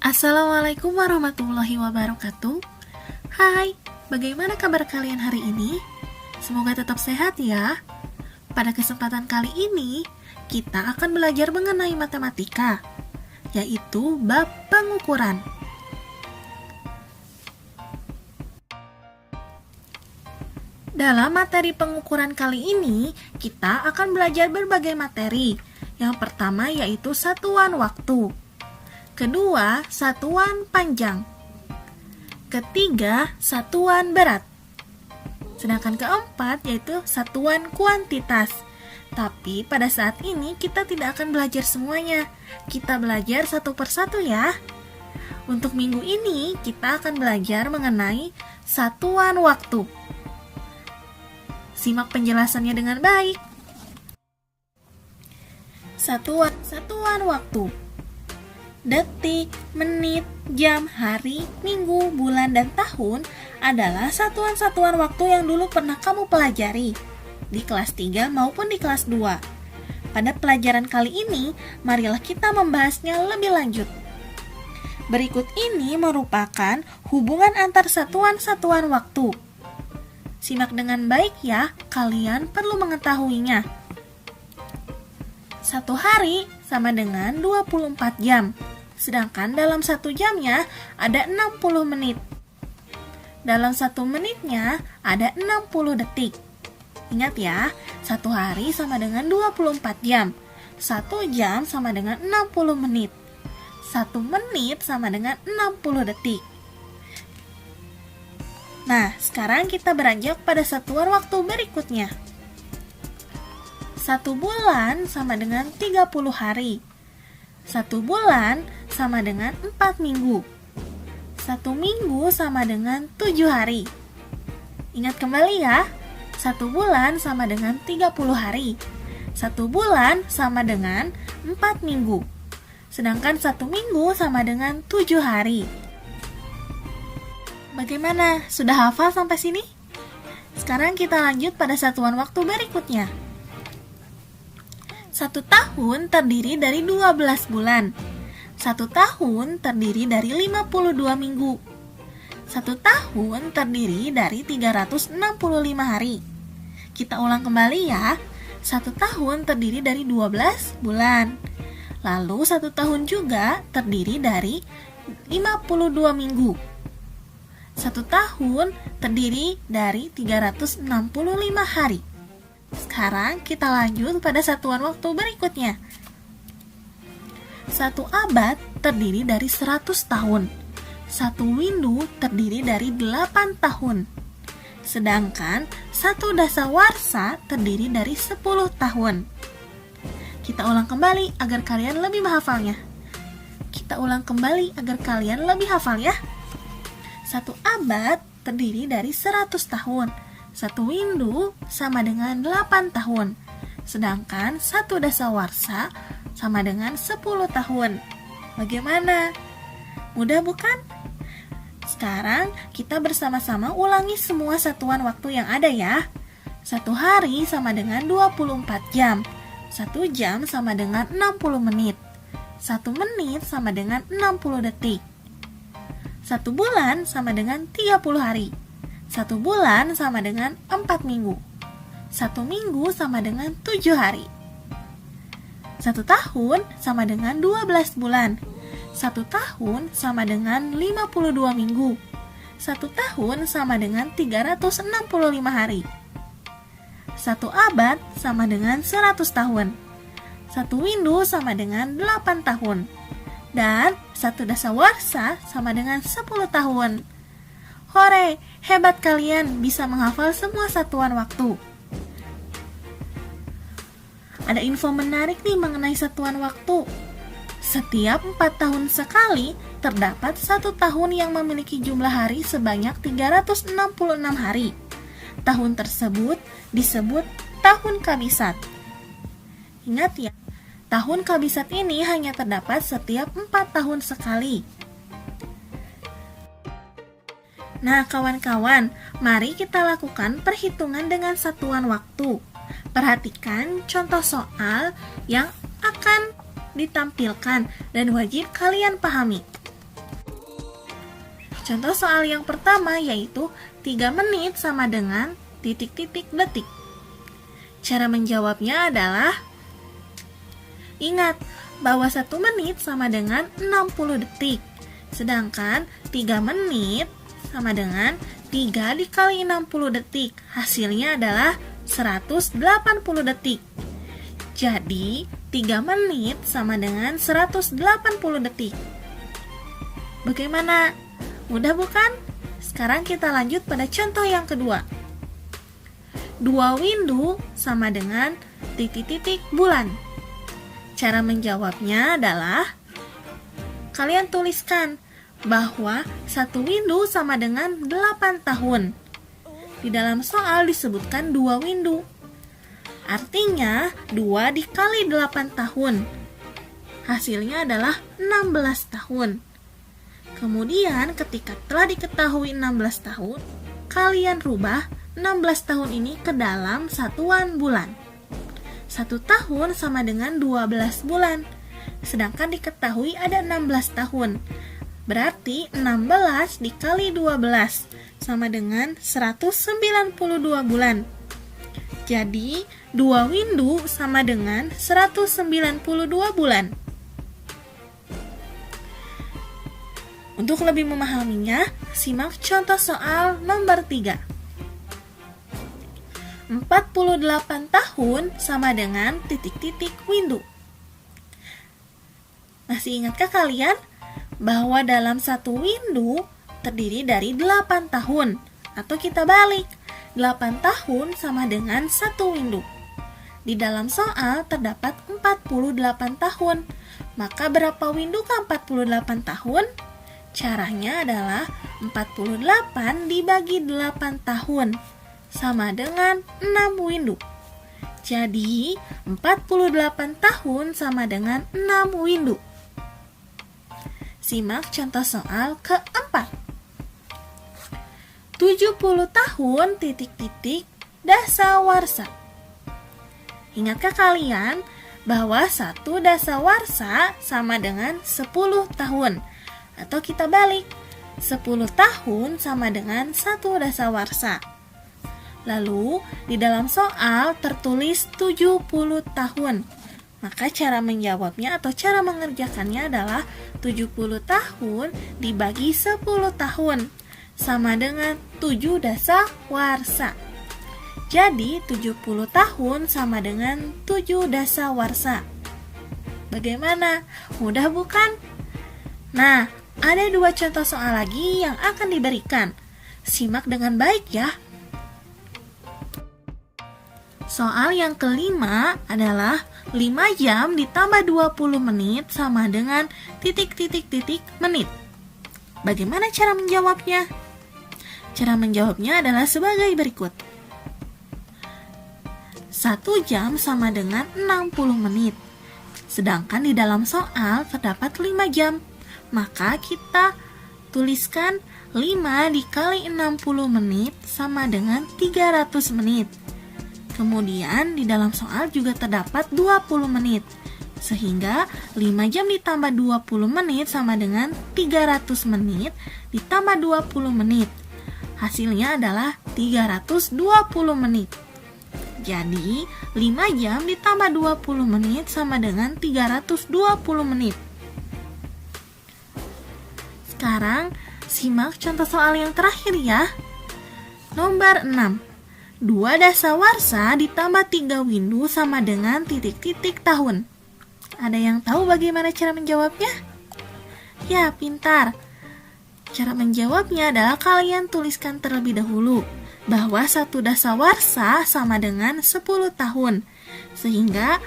Assalamualaikum warahmatullahi wabarakatuh. Hai, bagaimana kabar kalian hari ini? Semoga tetap sehat ya. Pada kesempatan kali ini, kita akan belajar mengenai matematika, yaitu bab pengukuran. Dalam materi pengukuran kali ini, kita akan belajar berbagai materi. Yang pertama yaitu satuan waktu. Kedua, satuan panjang. Ketiga, satuan berat. Sedangkan keempat yaitu satuan kuantitas. Tapi pada saat ini kita tidak akan belajar semuanya. Kita belajar satu persatu ya. Untuk minggu ini kita akan belajar mengenai satuan waktu. Simak penjelasannya dengan baik. Satuan waktu. Detik, menit, jam, hari, minggu, bulan, dan tahun adalah satuan-satuan waktu yang dulu pernah kamu pelajari di kelas 3 maupun di kelas 2. Pada pelajaran kali ini, marilah kita membahasnya lebih lanjut. Berikut ini merupakan hubungan antar satuan-satuan waktu. Simak dengan baik ya, kalian perlu mengetahuinya. 1 hari sama dengan 24 jam. Sedangkan dalam 1 jamnya ada 60 menit. Dalam 1 menitnya ada 60 detik. Ingat ya, 1 hari sama dengan 24 jam. 1 jam sama dengan 60 menit. 1 menit sama dengan 60 detik. Nah, sekarang kita beranjak pada satuan waktu berikutnya. 1 bulan sama dengan 30 hari. 1 bulan sama dengan 4 minggu. 1 minggu sama dengan 7 hari. Ingat kembali ya, 1 bulan sama dengan 30 hari. 1 bulan sama dengan 4 minggu. Sedangkan 1 minggu sama dengan 7 hari. Bagaimana? Sudah hafal sampai sini? Sekarang kita lanjut pada satuan waktu berikutnya. 1 tahun terdiri dari 12 bulan. 1 tahun terdiri dari 52 minggu. 1 tahun terdiri dari 365 hari. Kita ulang kembali ya. 1 tahun terdiri dari 12 bulan. Lalu 1 tahun juga terdiri dari 52 minggu. 1 tahun terdiri dari 365 hari. Sekarang kita lanjut pada satuan waktu berikutnya. 1 abad terdiri dari 100 tahun. 1 windu terdiri dari 8 tahun. Sedangkan 1 dasawarsa terdiri dari 10 tahun. Kita ulang kembali agar kalian lebih menghafalnya. Kita ulang kembali agar kalian lebih hafal ya. 1 abad terdiri dari 100 tahun. 1 windu sama dengan 8 tahun. Sedangkan 1 dasawarsa sama dengan 10 tahun. Bagaimana? Mudah bukan? Sekarang kita bersama-sama ulangi semua satuan waktu yang ada ya. 1 hari sama dengan 24 jam. 1 jam sama dengan 60 menit. 1 menit sama dengan 60 detik. 1 bulan sama dengan 30 hari. 1 bulan sama dengan 4 minggu. 1 minggu sama dengan 7 hari. 1 tahun sama dengan 12 bulan. 1 tahun sama dengan 52 minggu. 1 tahun sama dengan 365 hari. 1 abad sama dengan 100 tahun. 1 windu sama dengan 8 tahun. Dan 1 dasawarsa sama dengan 10 tahun. Hore, hebat kalian bisa menghafal semua satuan waktu. Ada info menarik nih mengenai satuan waktu. Setiap 4 tahun sekali, terdapat 1 tahun yang memiliki jumlah hari sebanyak 366 hari. Tahun tersebut disebut tahun kabisat. Ingat ya, tahun kabisat ini hanya terdapat setiap 4 tahun sekali. Nah kawan-kawan, mari kita lakukan perhitungan dengan satuan waktu. Perhatikan contoh soal yang akan ditampilkan dan wajib kalian pahami. Contoh soal yang pertama yaitu 3 menit sama dengan titik-titik detik. Cara menjawabnya adalah, ingat bahwa 1 menit sama dengan 60 detik. Sedangkan 3 menit sama dengan 3 dikali 60 detik. Hasilnya adalah 180 detik. Jadi 3 menit sama dengan 180 detik. Bagaimana? Mudah bukan? Sekarang kita lanjut pada contoh yang kedua. 2 windu sama dengan titik-titik bulan. Cara menjawabnya adalah, kalian tuliskan bahwa 1 windu sama dengan 8 tahun. Di dalam soal disebutkan 2 windu. Artinya 2 dikali 8 tahun. Hasilnya adalah 16 tahun. Kemudian ketika telah diketahui 16 tahun, kalian rubah 16 tahun ini ke dalam satuan bulan. 1 tahun sama dengan 12 bulan. Sedangkan diketahui ada 16 tahun. Berarti 16 dikali 12 sama dengan 192 bulan. Jadi 2 windu sama dengan 192 bulan. Untuk lebih memahaminya, simak contoh soal nomor 3. 48 tahun sama dengan titik-titik windu. Masih ingatkah kalian bahwa dalam 1 windu terdiri dari 8 tahun? Atau kita balik, 8 tahun sama dengan 1 windu. Di dalam soal terdapat 48 tahun. Maka berapa windu ke 48 tahun? Caranya adalah 48 dibagi 8 tahun sama dengan 6 windu. Jadi 48 tahun sama dengan 6 windu. Simak contoh soal keempat. 70 tahun titik-titik dasawarsa. Ingatkah kalian bahwa 1 dasawarsa sama dengan 10 tahun? Atau kita balik, 10 tahun sama dengan 1 dasawarsa. Lalu, di dalam soal tertulis 70 tahun. Maka cara menjawabnya atau cara mengerjakannya adalah 70 tahun dibagi 10 tahun. Sama dengan 7 dasawarsa. Jadi, 70 tahun sama dengan 7 dasawarsa. Bagaimana? Mudah bukan? Nah, ada 2 contoh soal lagi yang akan diberikan. Simak dengan baik ya. Soal yang kelima adalah 5 jam ditambah 20 menit sama dengan titik-titik-titik menit. Bagaimana cara menjawabnya? Cara menjawabnya adalah sebagai berikut. 1 jam sama dengan 60 menit. Sedangkan di dalam soal terdapat 5 jam. Maka kita tuliskan 5 dikali 60 menit sama dengan 300 menit. Kemudian di dalam soal juga terdapat 20 menit. Sehingga 5 jam ditambah 20 menit sama dengan 300 menit ditambah 20 menit. Hasilnya adalah 320 menit. Jadi 5 jam ditambah 20 menit sama dengan 320 menit. Sekarang simak contoh soal yang terakhir ya. Nomor 6. 2 dasawarsa ditambah 3 windu sama dengan titik-titik tahun. Ada yang tahu bagaimana cara menjawabnya? Ya, pintar. Cara menjawabnya adalah kalian tuliskan terlebih dahulu bahwa 1 dasawarsa sama dengan 10 tahun. Sehingga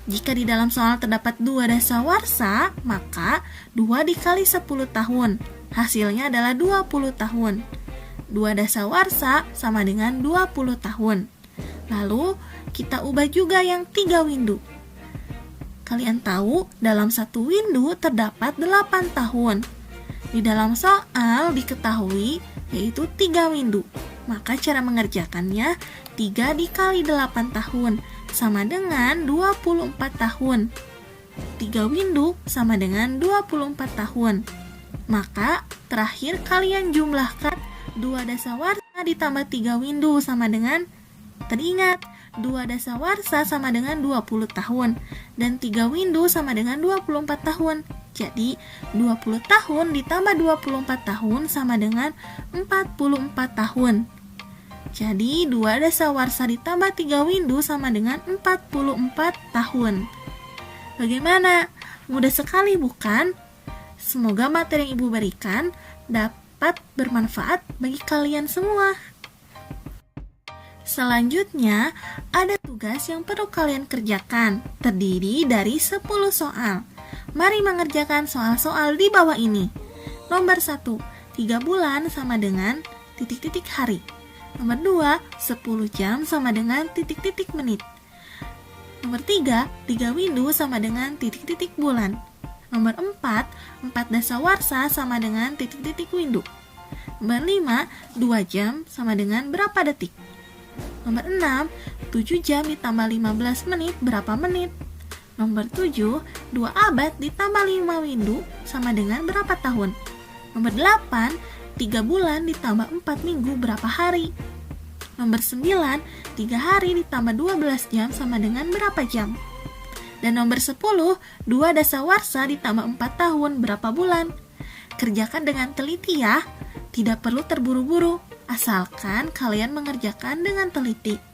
jika di dalam soal terdapat 2 dasawarsa, maka 2 dikali 10 tahun. Hasilnya adalah 20 tahun. 2 dasawarsa sama dengan 20 tahun. Lalu kita ubah juga yang 3 windu. Kalian tahu dalam 1 windu terdapat 8 tahun. Di dalam soal diketahui yaitu 3 windu. Maka cara mengerjakannya 3 dikali 8 tahun sama dengan 24 tahun. 3 windu sama dengan 24 tahun. Maka terakhir kalian jumlahkan 2 dasawarsa ditambah 3 windu sama dengan, teringat 2 dasawarsa sama dengan 20 tahun dan 3 windu sama dengan 24 tahun. Jadi 20 tahun ditambah 24 tahun sama dengan 44 tahun. Jadi 2 dasawarsa ditambah 3 windu sama dengan 44 tahun. Bagaimana? Mudah sekali bukan? Semoga materi yang Ibu berikan dapat bermanfaat bagi kalian semua. Selanjutnya, ada tugas yang perlu kalian kerjakan, terdiri dari 10 soal. Mari mengerjakan soal-soal di bawah ini. Nomor 1, 3 bulan sama dengan titik-titik hari. Nomor 2, 10 jam sama dengan titik-titik menit. Nomor 3, 3 windu sama dengan titik-titik bulan. Nomor 4, 4 dasawarsa sama dengan titik-titik windu. Nomor 5, 2 jam sama dengan berapa detik. Nomor 6, 7 jam ditambah 15 menit berapa menit. Nomor 7, 2 abad ditambah 5 windu sama dengan berapa tahun. Nomor 8, 3 bulan ditambah 4 minggu berapa hari. Nomor 9, 3 hari ditambah 12 jam sama dengan berapa jam. Dan nomor 10, 2 dasawarsa ditambah 4 tahun berapa bulan. Kerjakan dengan teliti ya, tidak perlu terburu-buru, asalkan kalian mengerjakan dengan teliti.